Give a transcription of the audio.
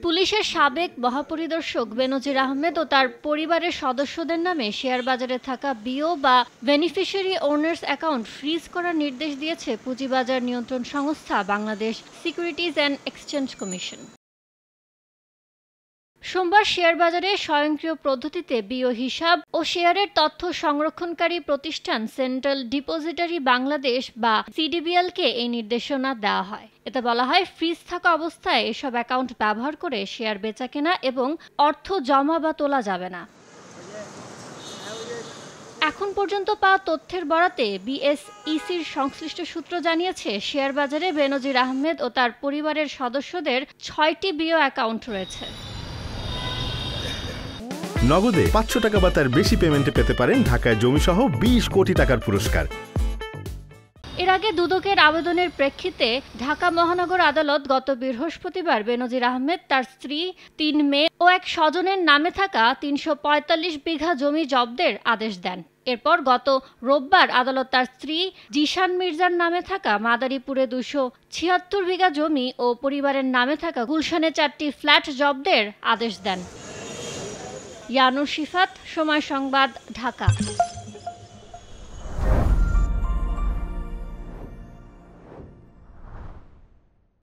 পুলিশের সাবেক মহাপরিদর্শক বেনজির আহমেদ ও তার পরিবারের সদস্যদের নামে শেয়ার বাজারে থাকা বিও বা বেনিফিশিয়ারি ওনার্স অ্যাকাউন্ট ফ্রিজ করার নির্দেশ দিয়েছে পুঁজিবাজার নিয়ন্ত্রণ সংস্থা Bangladesh securities and exchange commission. সোমবার শেয়ার বাজারে স্বয়ংক্রিয় পদ্ধতিতে বিও হিসাব ও শেয়ারের তথ্য সংরক্ষণকারী প্রতিষ্ঠান সেন্ট্রাল ডিপোজিটরি বাংলাদেশ বা সিডিবিএলকে এই নির্দেশনা দেওয়া হয়। এতে বলা হয়, ফ্রিজ থাকা অবস্থায় এসব অ্যাকাউন্ট ব্যবহার করে শেয়ার বেচাকেনা এবং অর্থ জমা বা তোলা যাবে না। এখন পর্যন্ত পাওয়া তথ্যের বরাতে বিএসইসির সংশ্লিষ্ট সূত্র জানিয়েছে, শেয়ার বাজারে বেনজির আহমেদ ও তার পরিবারের সদস্যদের ৬টি বিও অ্যাকাউন্ট রয়েছে। নগদে ৫০০ টাকা বা তার বেশি পেমেন্টে পেতে পারেন ঢাকায় জমিসহ ২০ কোটি টাকার পুরস্কার। এর আগে দুদকের আবেদনের প্রেক্ষিতে ঢাকা মহানগর আদালত গত বৃহস্পতিবার বেনজির আহমেদ, তার স্ত্রী, ৩ মেয়ে ও এক স্বজনের নামে থাকা ৩৪৫ বিঘা জমি জব্দের আদেশ দেন। এরপর গত রোববার আদালত তার স্ত্রী জিশান মির্জার নামে থাকা মাদারীপুরে ২৭৬ বিঘা জমি ও পরিবারের নামে থাকা গুলশানে ৪টি ফ্ল্যাট জব্দের আদেশ দেন। ইয়ানুর শিফাত, সময় সংবাদ, ঢাকা।